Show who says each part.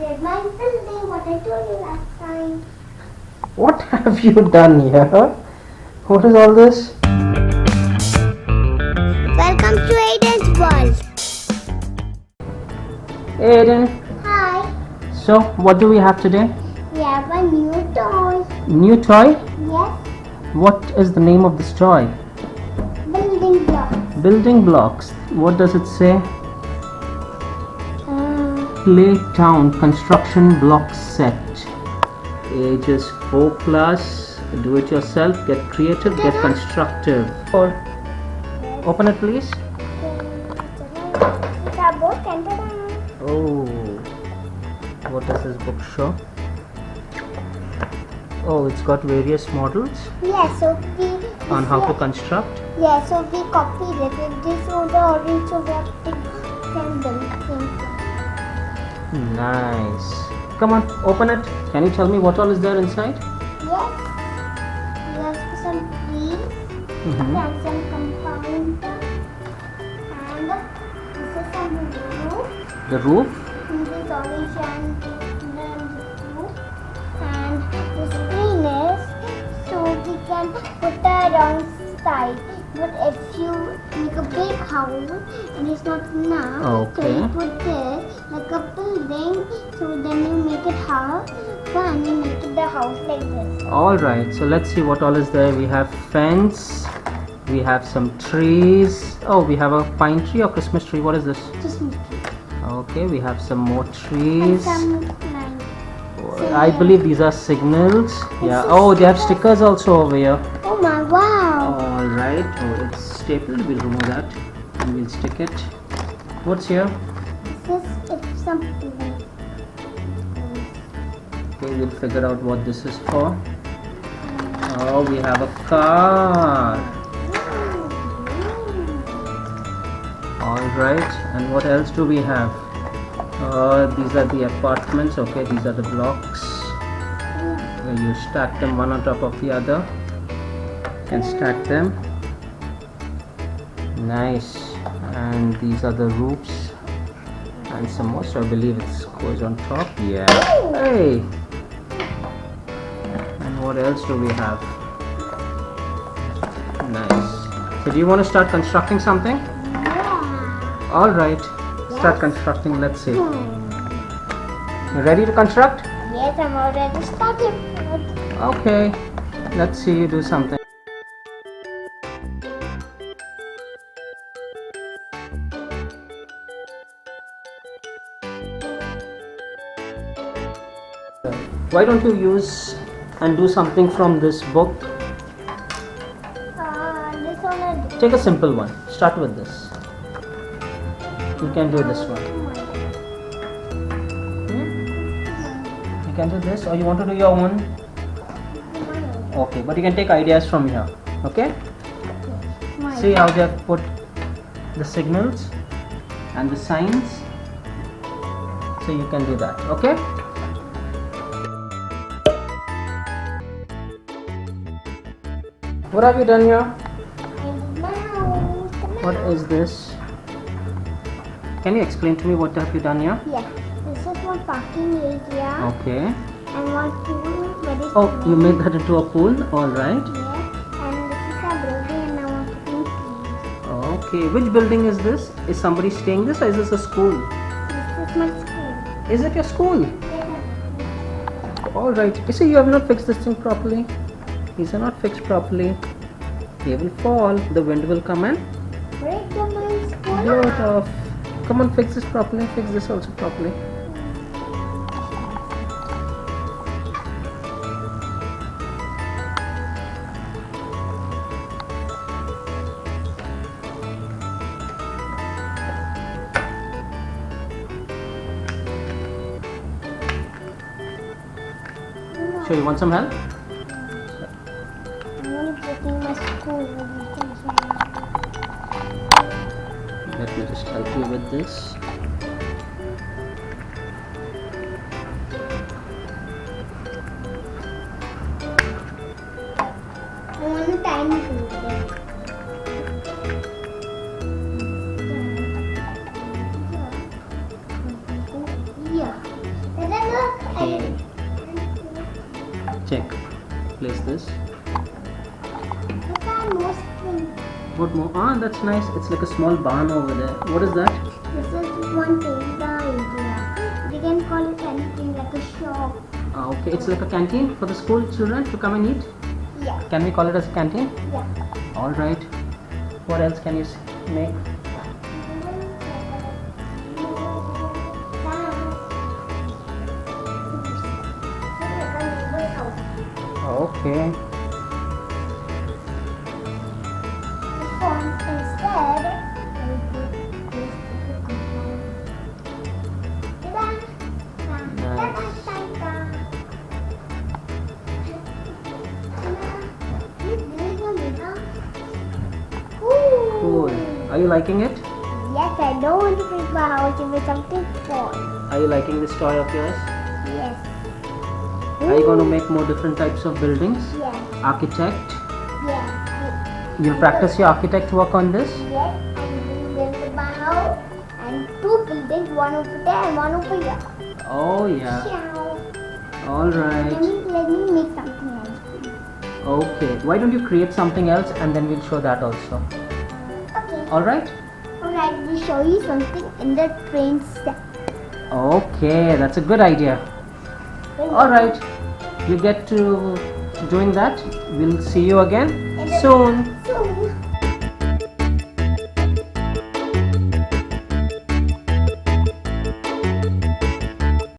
Speaker 1: did my building, what I told you last time.
Speaker 2: What have you done here? What is all this?
Speaker 1: Welcome to Aiden's world.
Speaker 2: Aiden,
Speaker 1: Hi.
Speaker 2: so what do we have today?
Speaker 1: We have a new toy.
Speaker 2: New toy?
Speaker 1: Yes.
Speaker 2: What is the name of this toy?
Speaker 1: Building block.
Speaker 2: Building blocks. What does it say? Play Town Construction Block Set. Ages 4 plus. Do it yourself. Get creative. Get constructive. Or open it, please.
Speaker 1: It's a book and ta-da.
Speaker 2: Oh, what does this book show? Oh, it's got various models
Speaker 1: Yes, so we
Speaker 2: on how to construct.
Speaker 1: Yes, so we copied it. This was the orange, so we have to build things.
Speaker 2: Nice. Come on, open it. Can you tell me what all is there inside?
Speaker 1: Yes. We have some trees
Speaker 2: Mm-hmm.
Speaker 1: and some compound. And this is some roof.
Speaker 2: The roof.
Speaker 1: This is orange and then this roof. And the screen is so we can put a round side. But if you make a big house and it's not enough, so
Speaker 2: Okay.
Speaker 1: you put this like a building. So then you make it house, and you make it the house like this.
Speaker 2: All right. So let's see what all is there. We have fence. We have some trees. Oh, we have a pine tree or Christmas tree. What is this?
Speaker 1: Just make it.
Speaker 2: Okay, we have some more
Speaker 1: And
Speaker 2: trees.
Speaker 1: some lines.
Speaker 2: I believe these are signals. Yeah. Oh, they have stickers also over here.
Speaker 1: Oh my wow!
Speaker 2: All right. Oh, it's stapled. We'll remove that and we'll stick it. What's here?
Speaker 1: This is something.
Speaker 2: Okay, we'll figure out what this is for. Oh, we have a car. All right. And what else do we have? These are the apartments. Okay, these are the blocks. Where you stack them one on top of the other. You can stack them. Nice. And these are the roofs. And some more. So I believe it goes on top. Yeah. Hey. And what else do we have? Nice. So do you want to start constructing something?
Speaker 1: Yeah.
Speaker 2: All right. Start constructing. Let's see. You ready to construct?
Speaker 1: Yes, I'm already started.
Speaker 2: Okay. Let's see you do something. Why don't you use and do something from this book?
Speaker 1: This one I did.
Speaker 2: Take a simple one. Start with this. You can do this one. You can do this, or you want to do your own? Okay, but you can take ideas from here. Okay? See how they have put the signals and the signs. So you can do that. Okay? What have you done here? What is this? Can you explain to me what have you done here?
Speaker 1: Yeah, this is one parking area
Speaker 2: Okay.
Speaker 1: and one pool. Very
Speaker 2: Oh,
Speaker 1: small.
Speaker 2: you made that into a pool. All right.
Speaker 1: Yeah, and this is a building and I want to put trees.
Speaker 2: Okay. Which building is this? Is somebody staying this, or is this a school?
Speaker 1: This is my school.
Speaker 2: Is it your school? All right. You see, you have not fixed this thing properly. These are not fixed properly. They will fall. The wind will come and
Speaker 1: Break the my school.
Speaker 2: blow it off. Come on, fix this properly. Fix this also properly. Sure, you want some help?
Speaker 1: I'm going to put in my school.
Speaker 2: Let me just help you with this.
Speaker 1: I want a tiny pool. Yeah.
Speaker 2: Check. Place this.
Speaker 1: Look at most things.
Speaker 2: What more? Ah, that's nice. It's like a small barn over there. What is that?
Speaker 1: This is one thing, the idea. We can call it anything like a shop.
Speaker 2: Ah, okay. It's like a canteen for the school children to come and eat.
Speaker 1: Yeah.
Speaker 2: Can we call it as a canteen?
Speaker 1: Yeah.
Speaker 2: All right. What else can you make? Okay.
Speaker 1: Instead,
Speaker 2: Cool. Are you liking it?
Speaker 1: Yes, I don't want to make my house with something fun.
Speaker 2: Are you liking this toy of yours?
Speaker 1: Yes.
Speaker 2: Are you going to make more different types of buildings?
Speaker 1: Yes.
Speaker 2: Architect?
Speaker 1: Yes.
Speaker 2: You'll practice your architect work on this?
Speaker 1: Yes, I will build my house and two buildings, one over there and one over here.
Speaker 2: Oh yeah.
Speaker 1: Ciao.
Speaker 2: All right.
Speaker 1: Let me make something else.
Speaker 2: Okay. Why don't you create something else and then we'll show that also.
Speaker 1: Okay.
Speaker 2: All right.
Speaker 1: Alright, we'll show you something in the train set.
Speaker 2: Okay, that's a good idea. All right. You get to doing that. We'll see you again soon.
Speaker 1: Soon.